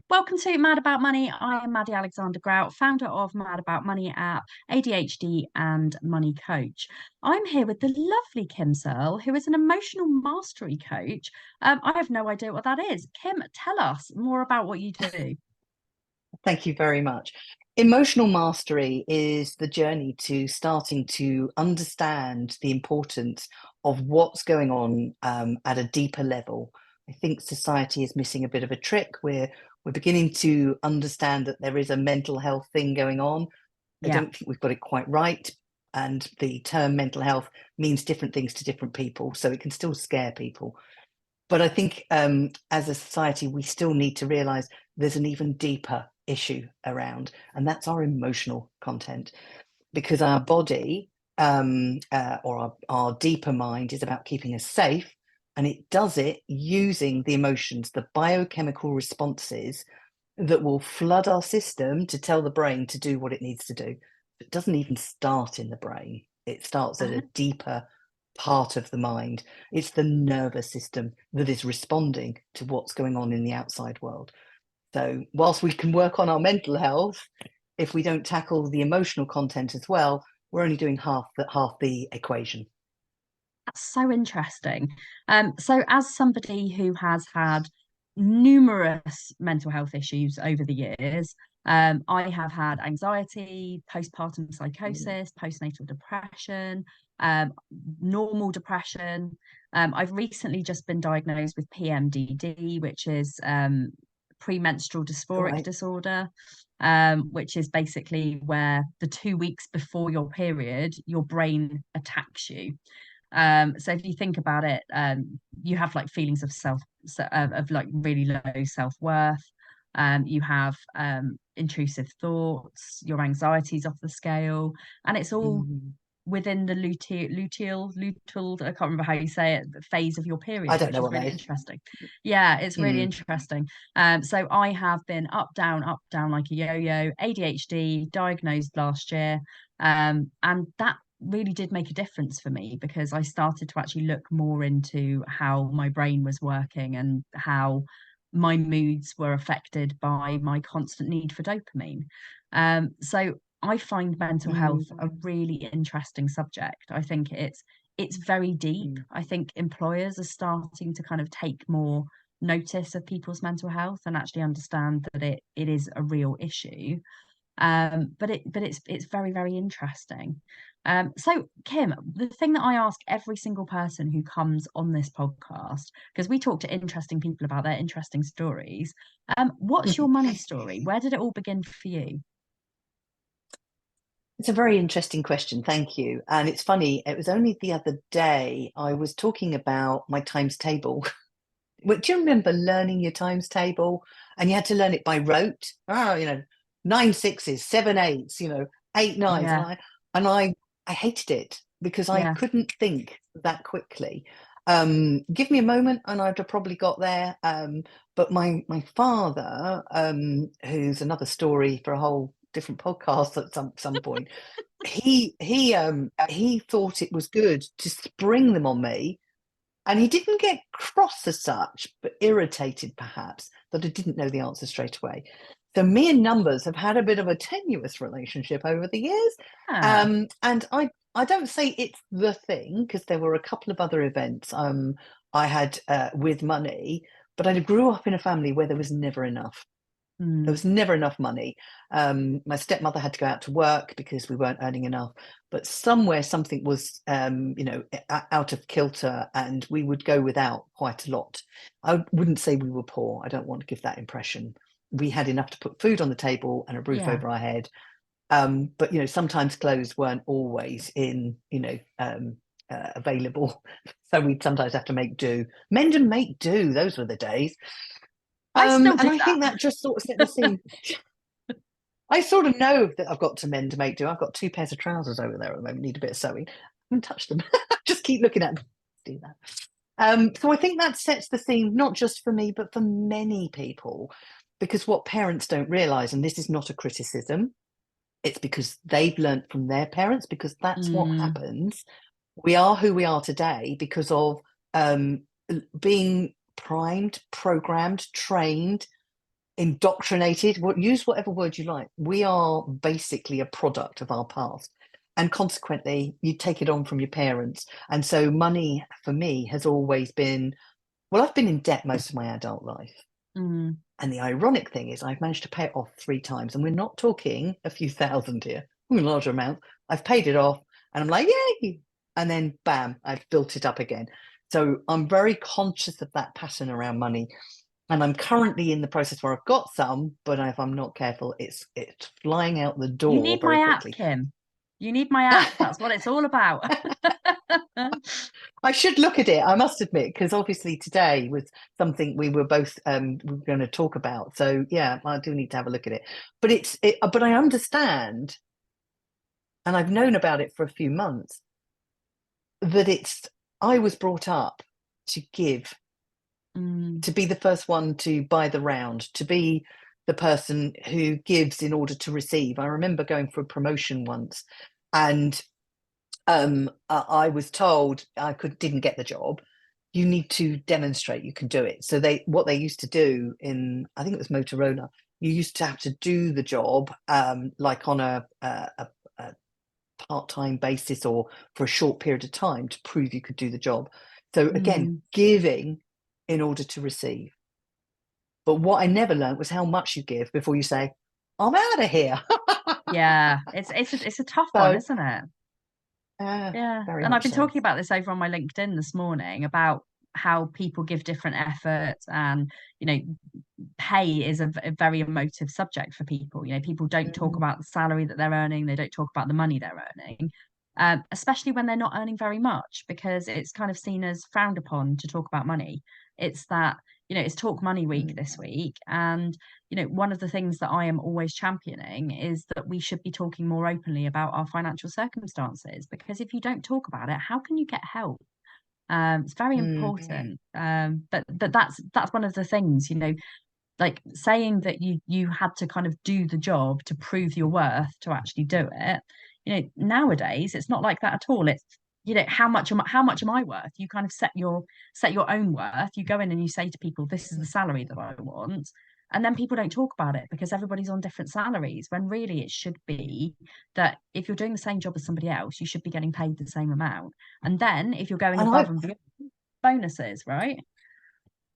Welcome to Mad About Money. I am Maddy Alexander-Grout, founder of Mad About Money app, ADHD and money coach. I'm here with the lovely Kim Searle, who is an emotional mastery coach. I have no idea what that is. Kim, tell us more about what you do. Thank you very much. Emotional mastery is the journey to starting to understand the importance of what's going on at a deeper level. I think society is missing a bit of a trick. We're beginning to understand that there is a mental health thing going on. I Yeah. don't think we've got it quite right. And the term mental health means different things to different people, so it can still scare people. But I think as a society, we still need to realize there's an even deeper issue around, and that's our emotional content, because our body or our deeper mind is about keeping us safe, and it does it using the emotions, the biochemical responses that will flood our system to tell the brain to do what it needs to do. It doesn't even start in the brain. It starts at a deeper part of the mind. It's the nervous system that is responding to what's going on in the outside world. So whilst we can work on our mental health, if we don't tackle the emotional content as well, we're only doing half the equation. That's so interesting. So as somebody who has had numerous mental health issues over the years, I have had anxiety, postpartum psychosis, postnatal depression, um, normal depression. I've recently just been diagnosed with PMDD, which is premenstrual All dysphoric right. disorder, which is basically where the 2 weeks before your period, your brain attacks you. So if you think about it, you have like feelings of of like really low self-worth. You have intrusive thoughts, your anxiety's off the scale, and it's all Mm. within the luteal, I can't remember how you say it, the phase of your I period, don't which know is what that really is. interesting. Yeah, it's really Mm. interesting. So I have been up, down like a yo-yo, ADHD, diagnosed last year. And that really did make a difference for me because I started to actually look more into how my brain was working and how my moods were affected by my constant need for dopamine. So I find mental health Mm. a really interesting subject. I think it's very deep. Mm. I think employers are starting to kind of take more notice of people's mental health and actually understand that it is a real issue. But it's very, very interesting. So Kim, the thing that I ask every single person who comes on this podcast, because we talk to interesting people about their interesting stories, what's your money story? Where did it all begin for you? It's a very interesting question. Thank you. And it's funny, it was only the other day I was talking about my times table. Well, do you remember learning your times table? And you had to learn it by rote. Oh, 9 6s, 7 8s, 8 9s. Yeah, And I hated it because I yeah, couldn't think that quickly. Give me a moment and I'd have probably got there. But my father, who's another story for a whole different podcast at some point, he thought it was good to spring them on me, and he didn't get cross as such, but irritated perhaps that I didn't know the answer straight away. So me and numbers have had a bit of a tenuous relationship over the years. yeah. And I don't say it's the thing, because there were a couple of other events I had with money, but I grew up in a family where there was never enough. There Mm, was never enough money. My stepmother had to go out to work because we weren't earning enough. But somewhere something was, out of kilter, and we would go without quite a lot. I wouldn't say we were poor. I don't want to give that impression. We had enough to put food on the table and a roof yeah. over our head. But sometimes clothes weren't always available, so we'd sometimes have to make do. Mend and make do. Those were the days. I still And do I think that. that just sort of set the scene. I sort of know that I've got to mend to make do. I've got two pairs of trousers over there at the moment, need a bit of sewing. I haven't touched them. Just keep looking at them. Do that. So I think that sets the scene, not just for me, but for many people, because what parents don't realise, and this is not a criticism, it's because they've learnt from their parents, because that's what Mm, happens. We are who we are today because of being primed, programmed, trained indoctrinated, use whatever word you like. We are basically a product of our past. And consequently, you take it on from your parents. And so money for me has always been, well, I've been in debt most of my adult life. Mm. And the ironic thing is I've managed to pay it off 3 times. And we're not talking a few thousand here, a larger amount. I've paid it off and I'm like, yay. And then bam, I've built it up again. So I'm very conscious of that pattern around money. And I'm currently in the process where I've got some, but if I'm not careful, it's flying out the You door need very my app, quickly. Kim. You need my app. That's what it's all about. I should look at it, I must admit, because obviously today was something we were both we were going to talk about. So yeah, I do need to have a look at it. But but I understand, and I've known about it for a few months, that I was brought up to give, Mm. to be the first one to buy the round, to be the person who gives in order to receive. I remember going for a promotion once, and I was told didn't get the job. You need to demonstrate you can do it. So what they used to do in, I think it was Motorola, you used to have to do the job like on a part-time basis or for a short period of time to prove you could do the job. So again, Mm. giving in order to receive. But what I never learned was how much you give before you say, I'm out of here. Yeah, it's a tough one, So isn't it? Yeah. very And I've much been so. talking about this over on my LinkedIn this morning about how people give different efforts and, pay is a very emotive subject for people. People don't talk Mm, about the salary that they're earning, they don't talk about the money they're earning, especially when they're not earning very much, because it's kind of seen as frowned upon to talk about money. It's that, it's Talk Money Week mm. this week. And, one of the things that I am always championing is that we should be talking more openly about our financial circumstances, because if you don't talk about it, how can you get help? It's very Mm. important. But that's one of the things, like saying that you had to kind of do the job to prove your worth to actually do it. Nowadays it's not like that at all. It's, how much am I worth? You kind of set your own worth. You go in and you say to people, this is the salary that I want. And then people don't talk about it because everybody's on different salaries, when really it should be that if you're doing the same job as somebody else, you should be getting paid the same amount. And then if you're going And above and beyond, bonuses, right?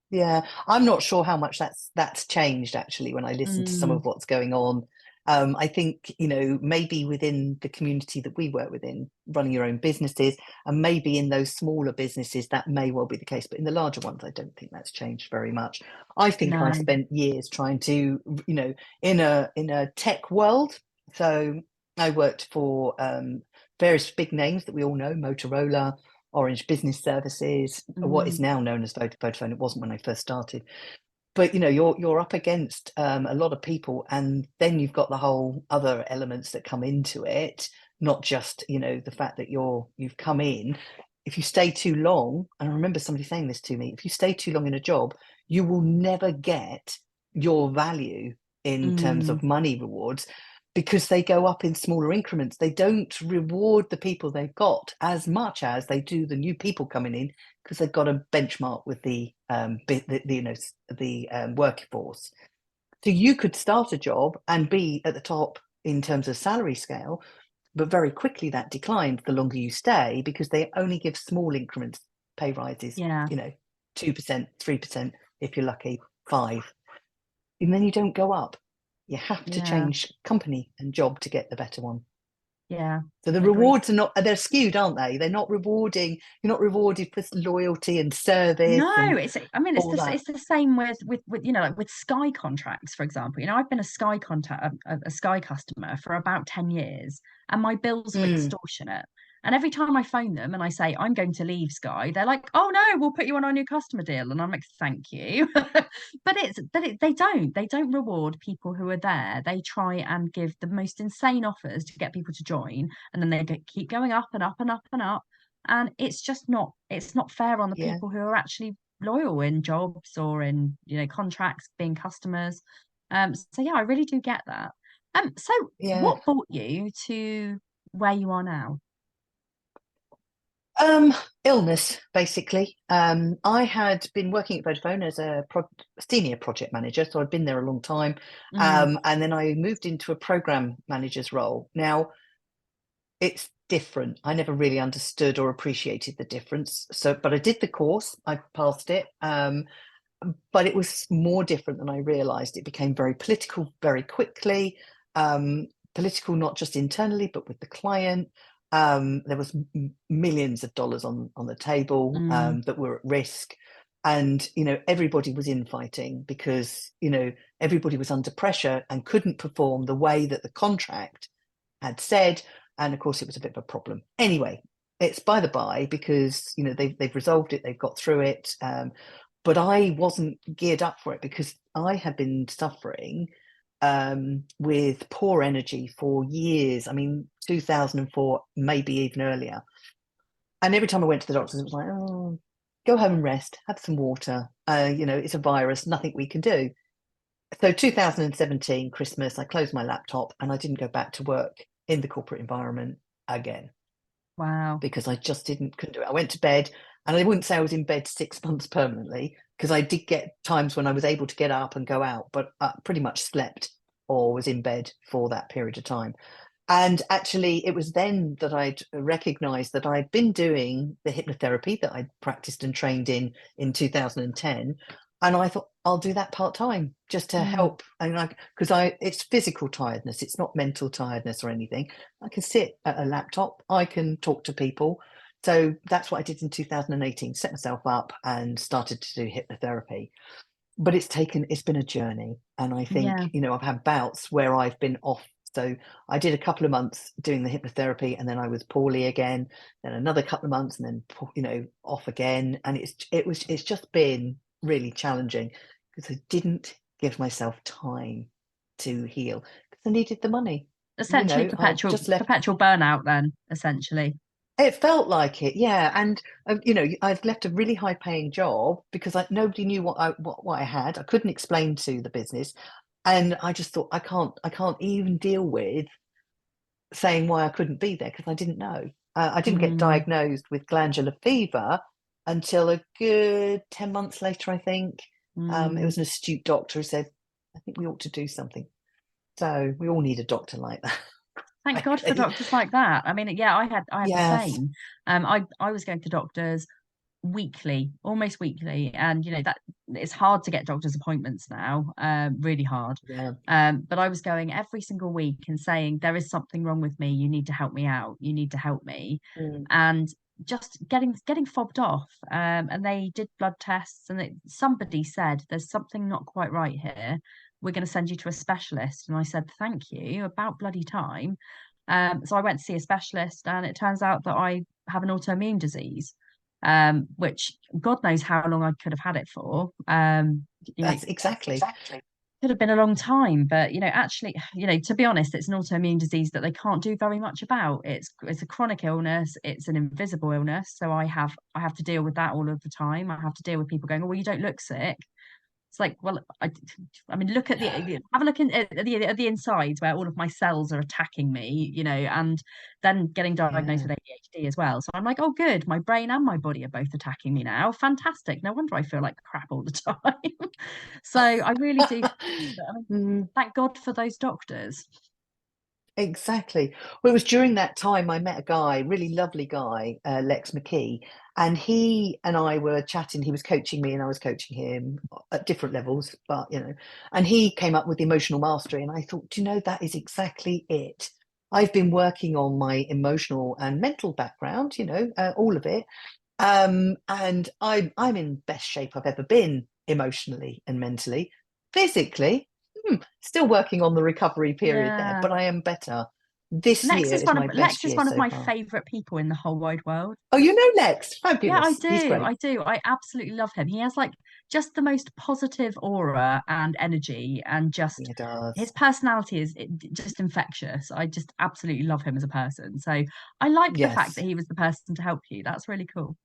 yeah, I'm not sure how much that's changed actually when I listen to some Mm, of what's going on. I think, maybe within the community that we work within, running your own businesses, and maybe in those smaller businesses, that may well be the case. But in the larger ones, I don't think that's changed very much. I think I no. spent years trying to, in a tech world. So I worked for various big names that we all know, Motorola, Orange Business Services, what is Mm, now known as Vodafone. It wasn't when I first started, but you're up against a lot of people, and then you've got the whole other elements that come into it. Not just the fact that you've come in. If you stay too long, and I remember somebody saying this to me, if you stay too long in a job, you will never get your value in terms mm, of money rewards because they go up in smaller increments. They don't reward the people they've got as much as they do the new people coming in because they've got a benchmark with the workforce. So you could start a job and be at the top in terms of salary scale, but very quickly that declines the longer you stay because they only give small increments, pay rises, yeah, 2%, 3%, if you're lucky, 5. And then you don't go up. You have to yeah, change company and job to get the better one. yeah. So the Agreed. rewards they're skewed, aren't they? They're not rewarding, you're not rewarded for loyalty and service No, and I mean, it's all the that. it's the same with like with Sky contracts, for example. I've been a Sky contact a Sky customer for about 10 years, and my bills are Mm, extortionate. And every time I phone them and I say I'm going to leave Sky, they're like, "Oh no, we'll put you on our new customer deal." And I'm like, "Thank you." They don't reward people who are there. They try and give the most insane offers to get people to join, and then keep going up and up and up and up. And it's not fair on the yeah, people who are actually loyal in jobs or in contracts, being customers. So yeah, I really do get that. So yeah. what brought you to where you are now? Um, Illness, basically. I had been working at Vodafone as a senior project manager, so I'd been there a long time. Mm, And then I moved into a program manager's role. Now, it's different. I never really understood or appreciated the difference. So, but I did the course, I passed it. But it was more different than I realized. It became very political very quickly, political not just internally, but with the client. There was millions of dollars on the table mm, that were at risk. And, everybody was infighting because, everybody was under pressure and couldn't perform the way that the contract had said. And of course, it was a bit of a problem. Anyway, it's by the by because, they've resolved it, they've got through it. But I wasn't geared up for it because I had been suffering with poor energy for years. I mean, 2004, maybe even earlier. And every time I went to the doctors, it was like, oh, go home and rest, have some water. It's a virus, nothing we can do. So 2017, Christmas, I closed my laptop and I didn't go back to work in the corporate environment again wow. because I just couldn't do it. I went to bed, and I wouldn't say I was in bed 6 months permanently because I did get times when I was able to get up and go out, but I pretty much slept or was in bed for that period of time. And actually, it was then that I'd recognized that I'd been doing the hypnotherapy that I'd practiced and trained in 2010. And I thought, I'll do that part time just to Mm, help. And because it's physical tiredness, it's not mental tiredness or anything. I can sit at a laptop, I can talk to people. So that's what I did in 2018, set myself up and started to do hypnotherapy. But it's been a journey. And I yeah. think, I've had bouts where I've been off. So I did a couple of months doing the hypnotherapy, and then I was poorly again, then another couple of months, and then, off again. And it's just been really challenging because I didn't give myself time to heal because I needed the money. Essentially I just left. perpetual burnout then, essentially. It felt like it, yeah. And I've left a really high-paying job because nobody knew what I had. I couldn't explain to the business, and I just thought I can't even deal with saying why I couldn't be there because I didn't know. I didn't get Mm, diagnosed with glandular fever until a good 10 months later, I think. It mm. was an astute doctor who said, "I think we ought to do something." So we all need a doctor like that, Thank God for frankly. doctors like that. I mean, yeah, I had the Yes. same. I was going to doctors weekly, almost weekly, and that it's hard to get doctor's appointments now, really hard. Yeah. But I was going every single week and saying there is something wrong with me. You need to help me out. You need to help me, Mm. and just getting fobbed off. And they did blood tests, and somebody said there's something not quite right here. We're going to send you to a specialist. And I said, thank you, about bloody time. So I went to see a specialist, and it turns out that I have an autoimmune disease, which God knows how long I could have had it for. You know, That's exactly. could have been a long time, but actually, to be honest, it's an autoimmune disease that they can't do very much about. It's a chronic illness, it's an invisible illness. So I have to deal with that all of the time. I have to deal with people going, oh, well, you don't look sick. It's like, well, I mean, look at Yeah. have a look at the insides where all of my cells are attacking me, and then getting diagnosed Yeah. with ADHD as well. So I'm like, oh, good, my brain and my body are both attacking me now. Fantastic. No wonder I feel like crap all the time. So I really do. I mean, Mm, thank God for those doctors. exactly. Well, it was during that time I met a guy, really lovely guy, Lex McKee, and he and I were chatting. He was coaching me, and I was coaching him at different levels, but and he came up with emotional mastery, and I thought, do you know, that is exactly it. I've been working on my emotional and mental background, all of it, and I'm in best shape I've ever been emotionally and mentally. Physically, still working on the recovery period there, Yeah. but I am better. This year is my Lex best is year one of so my far. favorite people in the whole wide world. Oh, you know Lex, Yeah, I fabulous. He's do. great. I do. I absolutely love him. He has like just the most positive aura and energy, and just He does. his personality is just infectious. I just absolutely love him as a person. So I like the fact that Yes. he was the person to help you. That's really cool.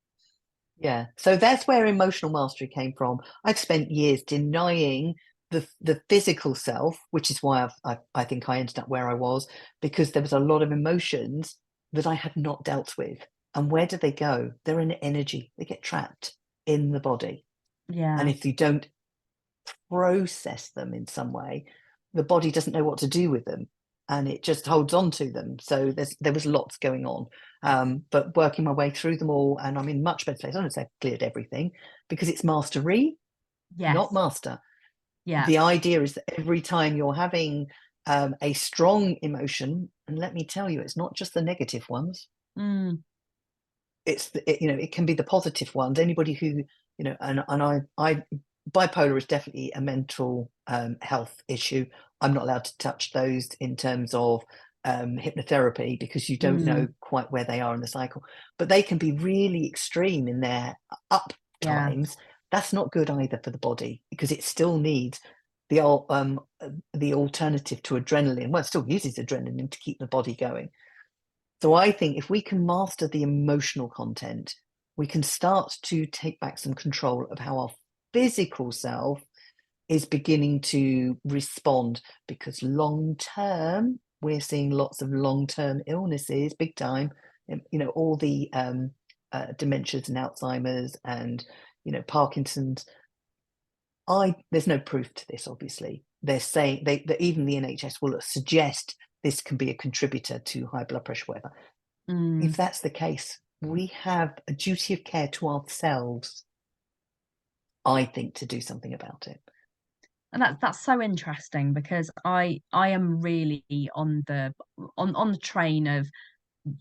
Yeah. So that's where emotional mastery came from. I'd spent years denying the physical self, which is why I think I ended up where I was, because there was a lot of emotions that I had not dealt with. And where do they go? They're an energy. They get trapped in the body. And Yeah. if you don't process them in some way, the body doesn't know what to do with them, and it just holds on to them. So there was lots going on, but working my way through them all, and I'm in much better place. I don't say I've cleared everything, because it's mastery, not Yes. master. Yeah. The idea is that every time you're having a strong emotion, and let me tell you, it's not just the negative ones, Mm. it's it can be the positive ones. Anybody who, and I bipolar is definitely a mental health issue. I'm not allowed to touch those in terms of hypnotherapy, because you don't know Mm. quite where they are in the cycle, but they can be really extreme in their up Yeah. times. That's not good either for the body, because it still needs the the alternative to adrenaline. Well, it still uses adrenaline to keep the body going. So I think if we can master the emotional content, we can start to take back some control of how our physical self is beginning to respond, because long term, we're seeing lots of long term illnesses, big time. All the dementias and Alzheimer's and, Parkinson's. There's no proof to this, obviously. They're saying that even the NHS will suggest this can be a contributor to high blood pressure, whatever. If Mm. that's the case, we have a duty of care to ourselves, I think, to do something about it. And that's so interesting, because I am really on the train of,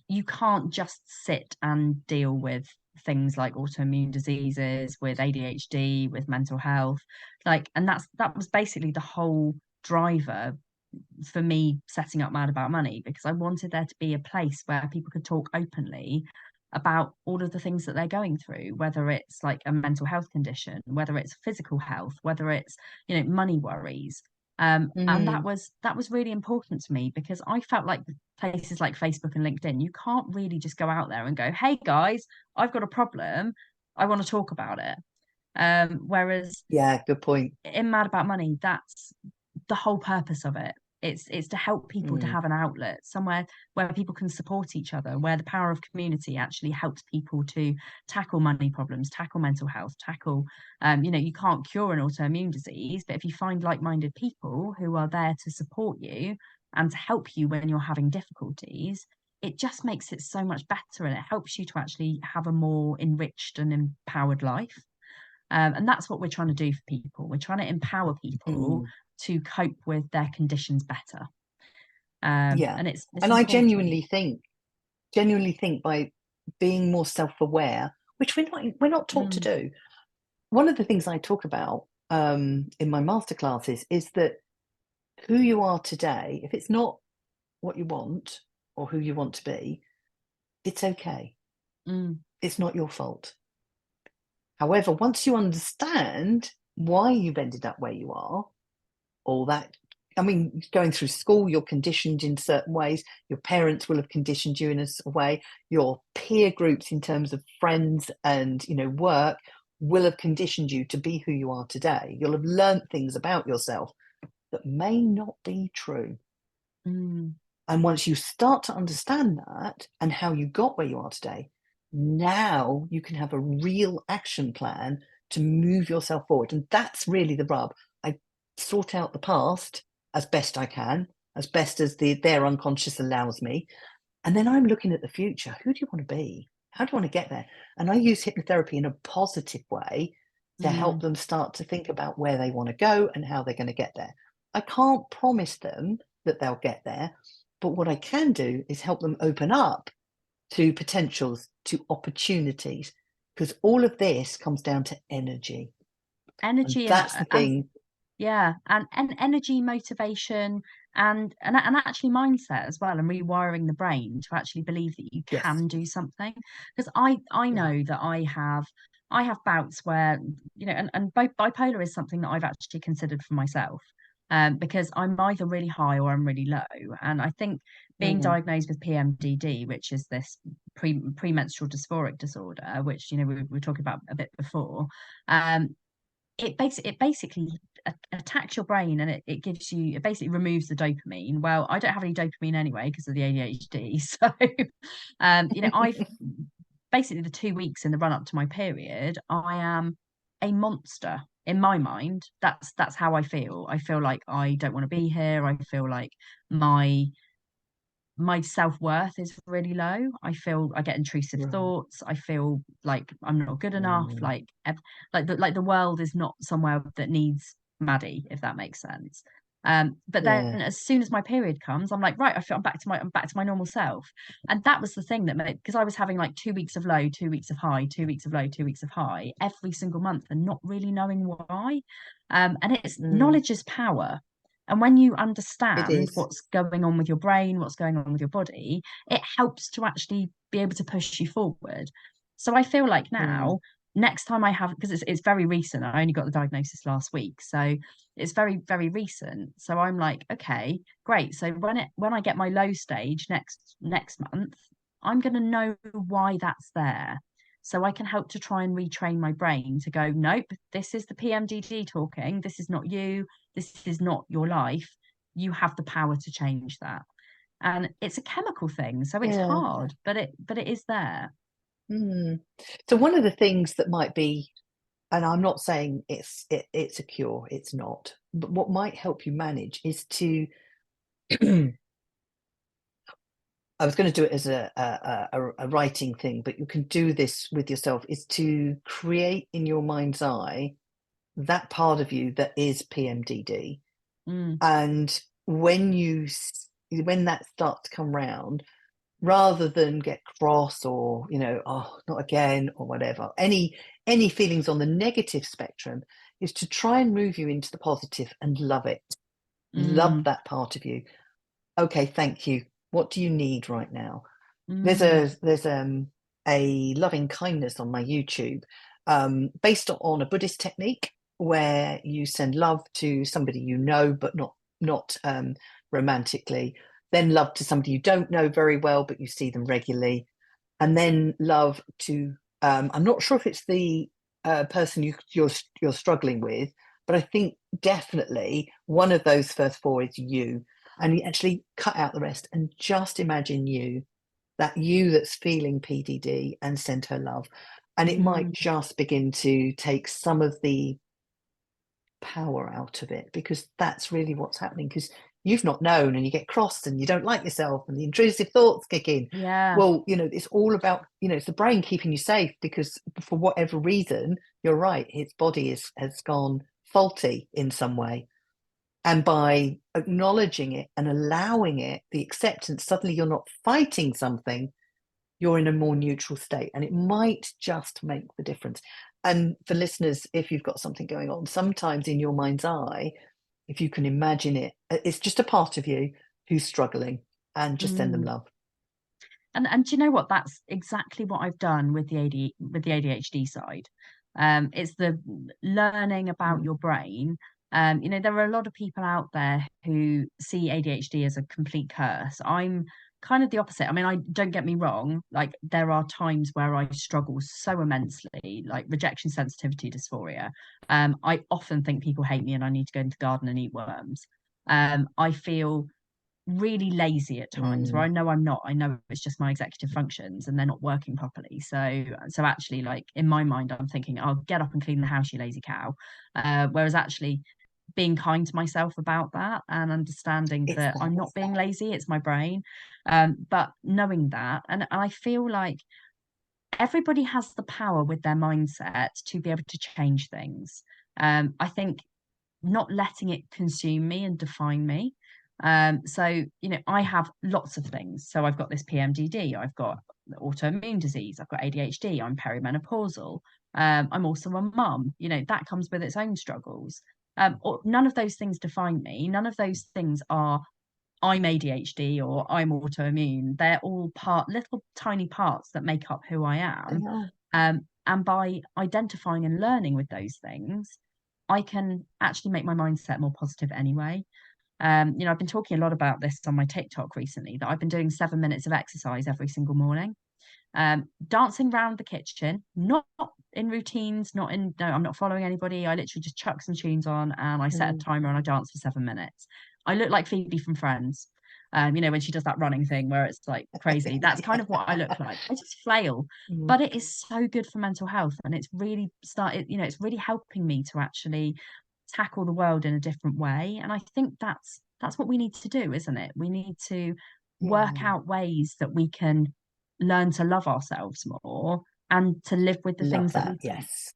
you can't just sit and deal with things like autoimmune diseases, with ADHD, with mental health, like, and that was basically the whole driver for me setting up Mad About Money, because I wanted there to be a place where people could talk openly about all of the things that they're going through, whether it's like a mental health condition, whether it's physical health, whether it's, money worries. And that Mm, was really important to me, because I felt like places like Facebook and LinkedIn, you can't really just go out there and go, hey guys, I've got a problem, I want to talk about it. Whereas yeah, good point. in Mad About Money, that's the whole purpose of it. It's to help people to Mm, have an outlet, somewhere where people can support each other, where the power of community actually helps people to tackle money problems, tackle mental health, tackle, you can't cure an autoimmune disease, but if you find like-minded people who are there to support you and to help you when you're having difficulties, it just makes it so much better, and it helps you to actually have a more enriched and empowered life. And that's what we're trying to do for people. We're trying to empower people mm, to cope with their conditions better. yeah. And it's And I important. genuinely think by being more self-aware, which we're not taught to Mm. do. One of the things I talk about in my masterclasses is that who you are today, if it's not what you want or who you want to be, it's okay. Mm. It's not your fault. However, once you understand why you've ended up where you are, all that, I mean, going through school, you're conditioned in certain ways. Your parents will have conditioned you in a way. Your peer groups, in terms of friends and work, will have conditioned you to be who you are today. You'll have learnt things about yourself that may not be true. Mm. And once you start to understand that and how you got where you are today, now you can have a real action plan to move yourself forward. And that's really the rub. I sort out the past as best I can, as best as their unconscious allows me. And then I'm looking at the future. Who do you want to be? How do you want to get there? And I use hypnotherapy in a positive way to help Mm. them start to think about where they want to go and how they're going to get there. I can't promise them that they'll get there, but what I can do is help them open up to potentials, to opportunities, because all of this comes down to energy. And Energy, that's the and thing. yeah, and energy, motivation, and actually mindset as well, and rewiring the brain to actually believe that you Yes. can do something. Because I Yeah. know that I have bouts where, and bipolar is something that I've actually considered for myself. Because I'm either really high or I'm really low. And I think being Mm. diagnosed with PMDD, which is this premenstrual dysphoric disorder, which we were talking about a bit before, um, it basically attacks your brain, and it basically removes the dopamine. Well, I don't have any dopamine anyway because of the ADHD. So I've basically the 2 weeks in the run up to my period, I am a monster in my mind. That's how I feel. I feel like I don't want to be here. I feel like my my self-worth is really low. I feel I get intrusive Right. thoughts. I feel like I'm not good enough. Mm. Like the world is not somewhere that needs Maddie, if that makes sense. But then Yeah. as soon as my period comes, I'm like, right, I feel I'm back to my normal self. And that was the thing that made, because I was having like 2 weeks of low, 2 weeks of high, 2 weeks of low, 2 weeks of high every single month and not really knowing why. And it's Mm. knowledge is power. And when you It understand is. what's going on with your brain, what's going on with your body, it helps to actually be able to push you forward. So I feel like Mm. now, next time I have, because it's very recent, I only got the diagnosis last week. So it's very, very recent. So I'm like, okay, great. So when I get my low stage next month, I'm gonna know why that's there. So I can help to try and retrain my brain to go, nope, this is the PMDD talking. This is not you. This is not your life. You have the power to change that. And it's a chemical thing, so it's Yeah. hard, but it is there. Mm. So one of the things that might be, and I'm not saying it's a cure, it's not, but what might help you manage is to I was going to do it as a writing thing, but you can do this with yourself, is to create in your mind's eye that part of you that is PMDD. Mm, And when that starts to come round, rather than get cross or, oh, not again or whatever, any feelings on the negative spectrum, is to try and move you into the positive and love it. Love mm, that part of you. Okay, thank you. What do you need right now? mm, There's a loving kindness on my YouTube, based on a Buddhist technique where you send love to somebody you know, but not romantically. Then love to somebody you don't know very well, but you see them regularly, and then love to. I'm not sure if it's the person you're struggling with, but I think definitely one of those first four is you, and you actually cut out the rest and just imagine you, that you that's feeling PDD, and send her love. And it might mm. just begin to take some of the power out of it, because that's really what's happening. Because you've not known, and you get crossed and you don't like yourself and the intrusive thoughts kick in. Yeah. Well, it's all about, it's the brain keeping you safe, because for whatever reason, you're right, its body has gone faulty in some way. And by acknowledging it and allowing it, the acceptance, suddenly you're not fighting something, you're in a more neutral state, and it might just make the difference. And for listeners, if you've got something going on, sometimes in your mind's eye, if you can imagine it, it's just a part of you who's struggling, and just send them Mm. love. And do you know what? That's exactly what I've done with the ADHD side. It's the learning about Mm. your brain. There are a lot of people out there who see ADHD as a complete curse. I'm kind of the opposite. I mean, I don't get me wrong, like there are times where I struggle so immensely, like rejection sensitivity dysphoria. I often think people hate me and I need to go into the garden and eat worms. I feel really lazy at times where Mm. I know I'm not. I know it's just my executive functions and they're not working properly. So actually, like in my mind, I'm thinking, I'll get up and clean the house, you lazy cow. Whereas actually being kind to myself about that and understanding It's that that. I'm not being lazy, it's my brain. But knowing that, and I feel like everybody has the power with their mindset to be able to change things. I think not letting it consume me and define me. So I have lots of things. So I've got this PMDD, I've got autoimmune disease, I've got ADHD, I'm perimenopausal. I'm also a mum. That comes with its own struggles. None of those things define me. None of those things are I'm ADHD or I'm autoimmune. They're all little tiny parts that make up who I They am. are. And by identifying and learning with those things, I can actually make my mindset more positive anyway. I've been talking a lot about this on my TikTok recently, that I've been doing 7 minutes of exercise every single morning. Dancing around the kitchen, not in routines, no, I'm not following anybody. I literally just chuck some tunes on and I set a Mm. timer and I dance for 7 minutes. I look like Phoebe from Friends. You know, when she does that running thing where it's like crazy. That's kind of what I look like. I just flail. Mm. But it is so good for mental health, and it's really started, you know, it's really helping me to actually tackle the world in a different way. And I think that's what we need to do, isn't it? We need to work Yeah, out ways that we can learn to love ourselves more and to live with the love things that we that. do. Yes.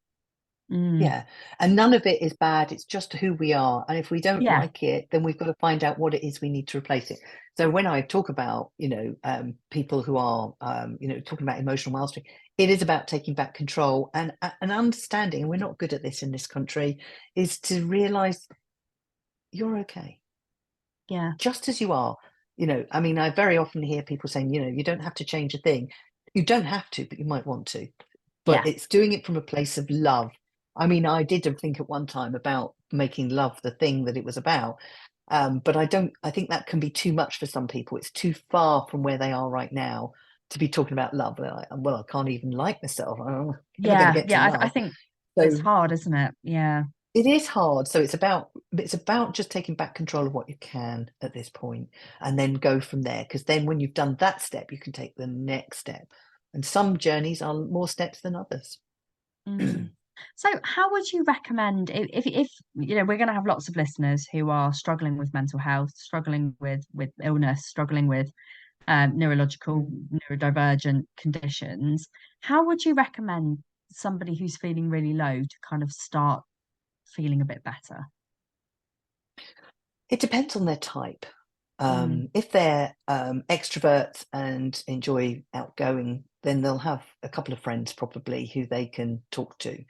Mm, Yeah. And none of it is bad. It's just who we are. And if we don't yeah, like it, then we've got to find out what it is we need to replace it. So when I talk about, people who are, talking about emotional mastery, it is about taking back control and understanding, and we're not good at this in this country, is to realize you're okay, yeah, just as you are. I mean, I very often hear people saying, you don't have to change a thing. You don't have to, but you might want to. But yeah, it's doing it from a place of love. I mean, I did think at one time about making love the thing that it was about. But I think that can be too much for some people. It's too far from where they are right now to be talking about love. They're like, well, I can't even like myself. I'm never going to get to I love. think it's So hard, isn't it? Yeah. it is hard. So it's about just taking back control of what you can at this point, and then go from there. Because then when you've done that step, you can take the next step. And some journeys are more steps than others. Mm. So, how would you recommend if you know we're going to have lots of listeners who are struggling with mental health, struggling with illness, struggling with neurological, neurodivergent conditions? How would you recommend somebody who's feeling really low to kind of start feeling a bit better? It depends on their type. Mm, If they're extroverts and enjoy outgoing, then they'll have a couple of friends probably who they can talk to.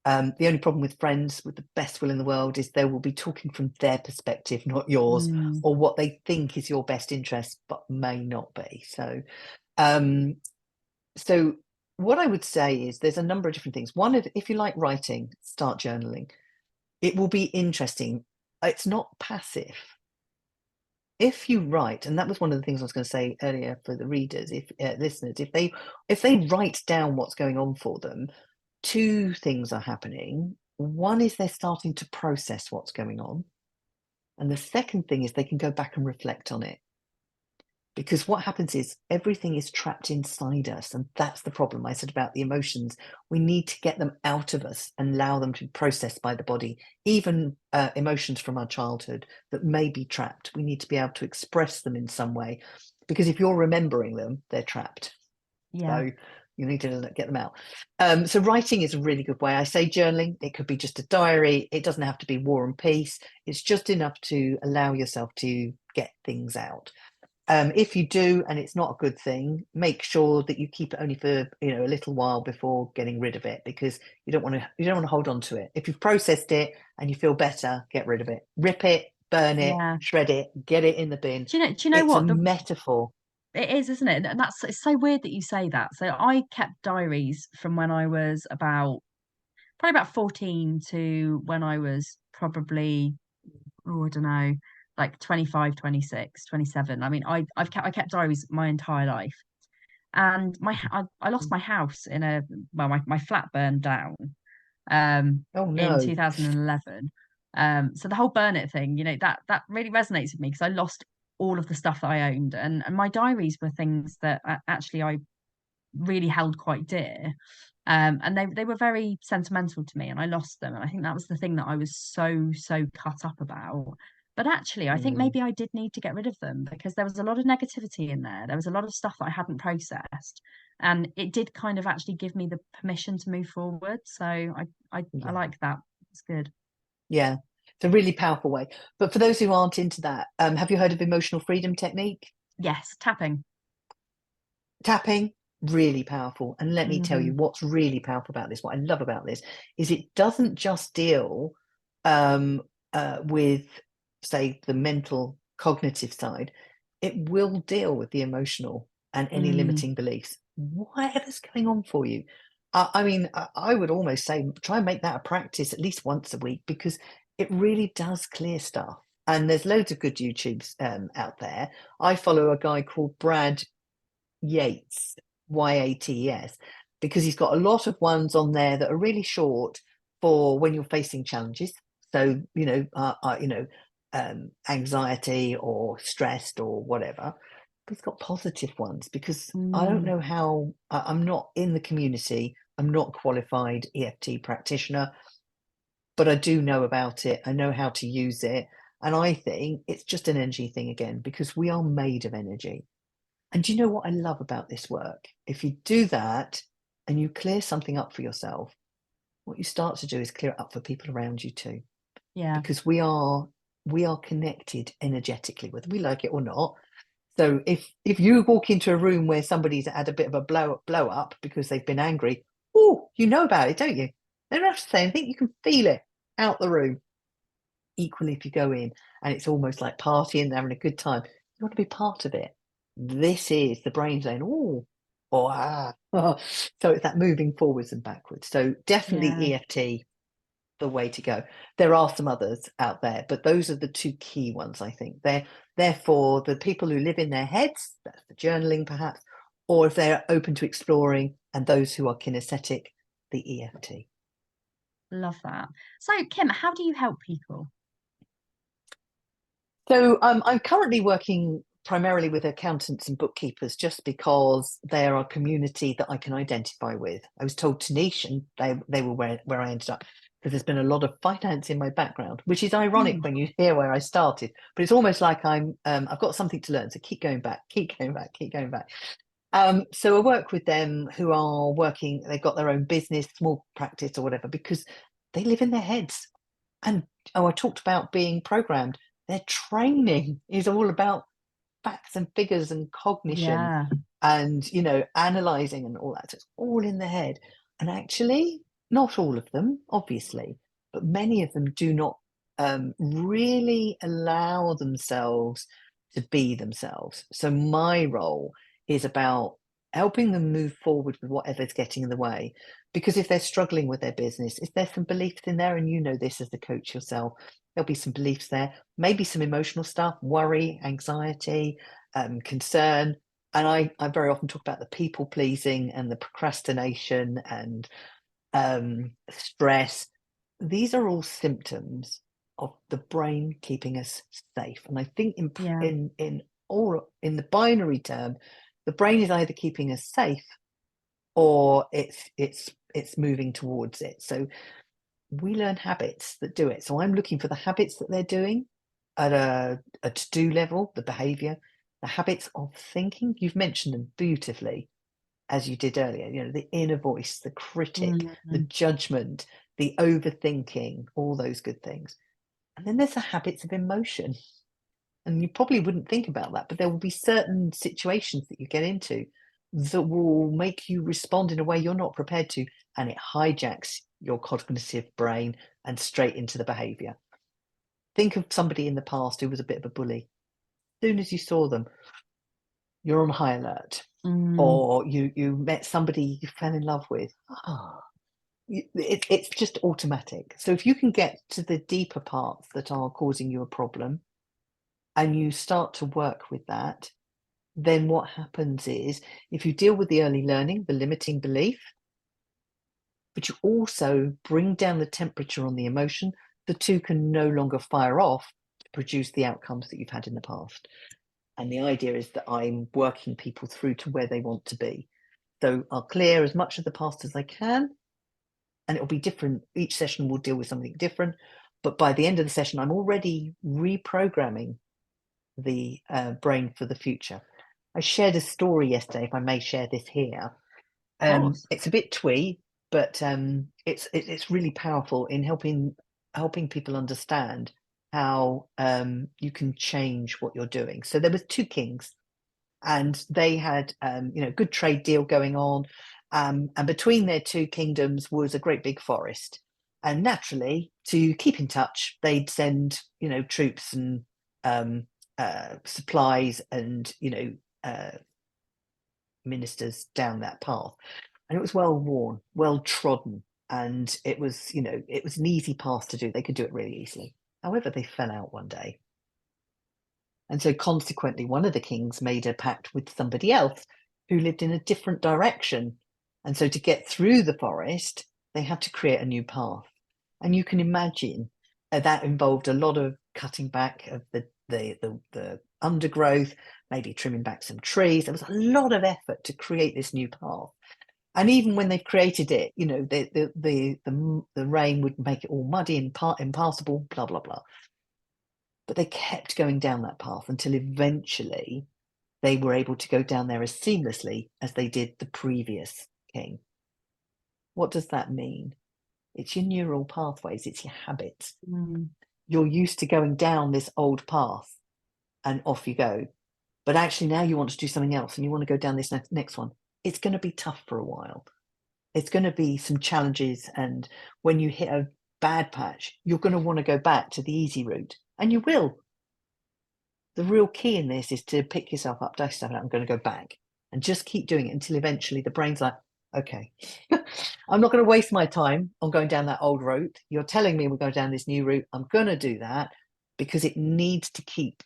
The only problem with friends, with the best will in the world, is they will be talking from their perspective, not yours, mm, or what they think is your best interest, but may not be. Um, so what I would say is there's a number of different things. One, if you like writing, start journaling. It will be interesting. It's not passive. If you write, and that was one of the things I was going to say earlier for the readers, if listeners, if they write down what's going on for them, two things are happening. One is they're starting to process what's going on, and the second thing is they can go back and reflect on it. Because what happens is everything is trapped inside us, and that's the problem I said about the emotions. We need to get them out of us and allow them to be processed by the body. Even emotions from our childhood that may be trapped, we need to be able to express them in some way, because if you're remembering them, they're trapped. yeah, So you need to get them out. So writing is a really good way. I say journaling, it could be just a diary. It doesn't have to be war and peace. It's just enough to allow yourself to get things out. If you do and it's not a good thing, make sure that you keep it only for a little while before getting rid of it, because you don't want to hold on to it. If you've processed it and you feel better, get rid of it. Rip it, burn it, yeah. shred it, get it in the bin. Do you know It's a what? metaphor. It is, isn't it? And that's it's so weird that you say that. So I kept diaries from when I was probably about 14 to when I was probably, oh, I don't know, like 25, 26, 27. I mean, I kept diaries my entire life. And I lost my house in my flat burned down Oh in no. 2011. So the whole burn it thing, you know, that really resonates with me because I lost all of the stuff that I owned, and my diaries were things that actually I really held quite dear. And they were very sentimental to me, and I lost them. And I think that was the thing that I was so cut up about. But actually, I think Mm, maybe I did need to get rid of them because there was a lot of negativity in there. There was a lot of stuff that I hadn't processed, and it did kind of actually give me the permission to move forward. So I yeah. like that. It's good. Yeah. It's a really powerful way. But for those who aren't into that, have you heard of emotional freedom technique? Yes, tapping. Tapping, really powerful. And let me tell Mm, you what's really powerful about this. What I love about this is it doesn't just deal um, with, say, the mental cognitive side. It will deal with the emotional and any mm, limiting beliefs, whatever's going on for you. I mean, I would almost say try and make that a practice at least once a week, because it really does clear stuff. And there's loads of good YouTubes out there. I follow a guy called Brad Yates, Yates, because he's got a lot of ones on there that are really short for when you're facing challenges. So, anxiety or stressed or whatever, but it's got positive ones, because I don't Mm, know how, I'm not in the community, I'm not a qualified EFT practitioner, but I do know about it, I know how to use it. And I think it's just an energy thing again, because we are made of energy. And do you know what I love about this work? If you do that and you clear something up for yourself, what you start to do is clear it up for people around you too, yeah, because we are connected energetically, whether we like it or not. So if you walk into a room where somebody's had a bit of a blow up because they've been angry, oh, you know about it, don't you? They don't have to say anything, you can feel it out the room. Equally, if you go in and it's almost like partying, they're having a good time, you want to be part of it. This is the brain saying, oh, oh, ah. So it's that moving forwards and backwards. So definitely yeah, EFT, the way to go. There are some others out there, but those are the two key ones, I think. They're for the people who live in their heads, that's the journaling perhaps, or if they're open to exploring, and those who are kinesthetic, the EFT. love that. So, Kim, how do you help people? So I'm currently working primarily with accountants and bookkeepers, just because they're a community that I can identify with. I was told Tanish, and they were where I ended up, because there's been a lot of finance in my background, which is ironic Mm, when you hear where I started. But it's almost like I've got something to learn, so keep going back, keep going back, keep going back. So I work with them who are working. They've got their own business, small practice or whatever, because they live in their heads. And I talked about being programmed. Their training is all about facts and figures and cognition, yeah, and analyzing and all that. So it's all in the head. And actually, not all of them, obviously, but many of them do not really allow themselves to be themselves. So my role is about helping them move forward with whatever's getting in the way. Because if they're struggling with their business, if there's some beliefs in there, and you know this as the coach yourself, there'll be some beliefs there, maybe some emotional stuff, worry, anxiety, concern. And I very often talk about the people pleasing and the procrastination and stress. These are all symptoms of the brain keeping us safe. And I think yeah, in the binary term, the brain is either keeping us safe, or it's moving towards it. So we learn habits that do it. So I'm looking for the habits that they're doing at a to-do level, the behavior, the habits of thinking. You've mentioned them beautifully, as you did earlier, the inner voice, the critic, the mm, judgment, the overthinking, all those good things. And then there's the habits of emotion. And you probably wouldn't think about that, but there will be certain situations that you get into that will make you respond in a way you're not prepared to, and it hijacks your cognitive brain and straight into the behavior. Think of somebody in the past who was a bit of a bully. As soon as you saw them, you're on high alert. mm, Or you met somebody you fell in love with. It's just automatic. So if you can get to the deeper parts that are causing you a problem, and you start to work with that, then what happens is, if you deal with the early learning, the limiting belief, but you also bring down the temperature on the emotion, the two can no longer fire off to produce the outcomes that you've had in the past. And the idea is that I'm working people through to where they want to be. So I'll clear as much of the past as I can, and it'll be different. Each session will deal with something different. But by the end of the session, I'm already reprogramming the brain for the future. I shared a story yesterday, if I may share this here. of course. It's a bit twee, but it's really powerful in helping people understand how you can change what you're doing. So there was two kings, and they had good trade deal going on, and between their two kingdoms was a great big forest. And naturally, to keep in touch, they'd send troops and um, supplies and ministers down that path. And it was well worn, well trodden, and it was an easy path to do. They could do it really easily. However, they fell out one day, and so consequently, one of the kings made a pact with somebody else who lived in a different direction. And so to get through the forest, they had to create a new path. And you can imagine that involved a lot of cutting back of the undergrowth, maybe trimming back some trees. There was a lot of effort to create this new path. And even when they've created it, you know, the rain would make it all muddy and impassable, blah blah blah. But they kept going down that path until eventually they were able to go down there as seamlessly as they did the previous king. What does that mean? It's your neural pathways, it's your habits. You're used to going down this old path and off you go. But actually now you want to do something else and you want to go down this next one. It's going to be tough for a while. It's going to be some challenges. And when you hit a bad patch, you're going to want to go back to the easy route. And you will. The real key in this is to pick yourself up, dust yourself out, I'm going to go back. And just keep doing it until eventually the brain's like, okay, I'm not going to waste my time on going down that old route. You're telling me we're going down this new route. I'm going to do that because it needs to keep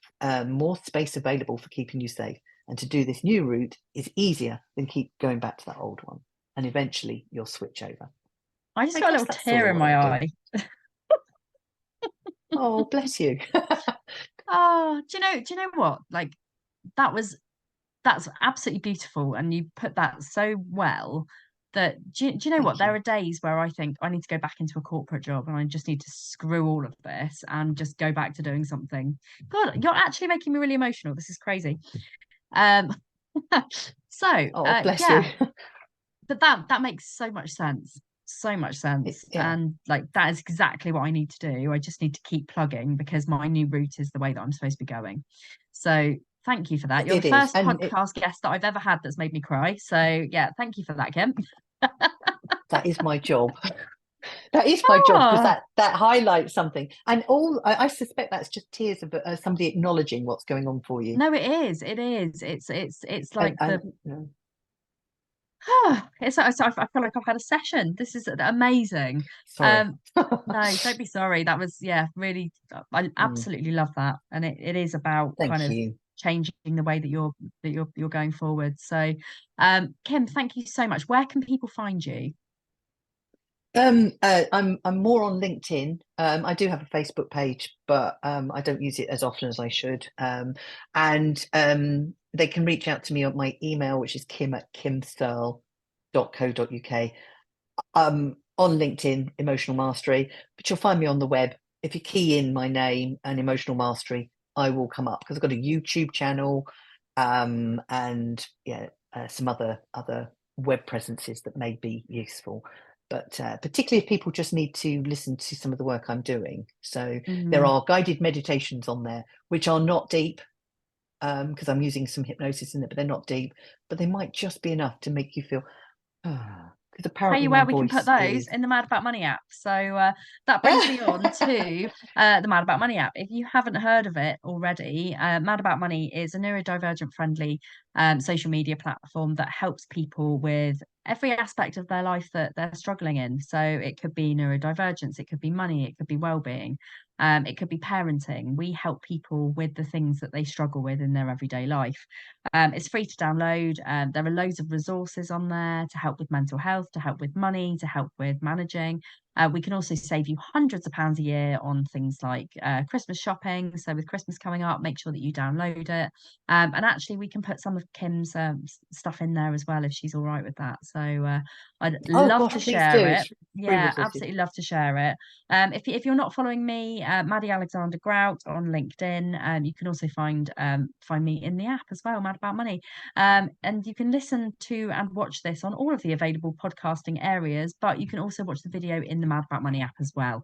more space available for keeping you safe. And to do this new route is easier than keep going back to that old one. And eventually you'll switch over. I just got a little tear in my eye. Oh, bless you. Oh, do you know what? Like that's absolutely beautiful. And you put that so well that do you know what? There are days where I think I need to go back into a corporate job and I just need to screw all of this and just go back to doing something. God, you're actually making me really emotional. This is crazy. So bless yeah, you. but that makes so much sense. So much sense. And like that is exactly what I need to do. I just need to keep plugging because my new route is the way that I'm supposed to be going. So thank you for that. You're the first podcast guest that I've ever had that's made me cry. So yeah, thank you for that, Kim. That is my job. That is my job because that highlights something. And I suspect that's just tears of somebody acknowledging what's going on for you. No, it is. It is. It's like it's I feel like I've had a session. This is amazing. Sorry. No, don't be sorry. That was really I absolutely love that. And it is about Thank kind of you. changing the way that you're going forward. So Kim, thank you so much. Where can people find you? I'm more on LinkedIn. I do have a Facebook page, but I don't use it as often as I should. And they can reach out to me on my email, which is kim@kimsearle.co.uk. On LinkedIn, Emotional Mastery, but you'll find me on the web. If you key in my name and Emotional Mastery, I will come up because I've got a YouTube channel, and some other web presences that may be useful. But particularly if people just need to listen to some of the work I'm doing. So there are guided meditations on there, which are not deep, because I'm using some hypnosis in it, but they're not deep, but they might just be enough to make you feel, because apparently tell you where we can put those in the Mad About Money app. So that brings me on to the Mad About Money app. If you haven't heard of it already, Mad About Money is a neurodivergent friendly social media platform that helps people with every aspect of their life that they're struggling in. So it could be neurodivergence, it could be money, it could be well-being, it could be parenting. We help people with the things that they struggle with in their everyday life. It's free to download. There are loads of resources on there to help with mental health, to help with money, to help with managing. We can also save you hundreds of pounds a year on things like Christmas shopping. So with Christmas coming up, make sure that you download it. And actually, we can put some of Kim's stuff in there as well if she's all right with that. So I'd love to share it. Yeah, absolutely love to share it. If you're not following me, Maddy Alexander-Grout on LinkedIn, you can also find me in the app as well, Mad About Money. And you can listen to and watch this on all of the available podcasting areas, but you can also watch the video in the Mad About Money app as well.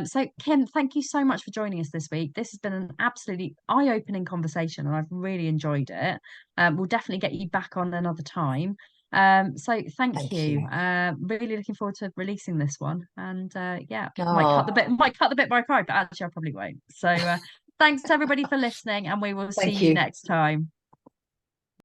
So Kim, thank you so much for joining us this week. This has been an absolutely eye-opening conversation and I've really enjoyed it. We'll definitely get you back on another time. So thank you. Really looking forward to releasing this one. And might cut the bit by cry, but actually I probably won't. So thanks to everybody for listening and we will see you next time.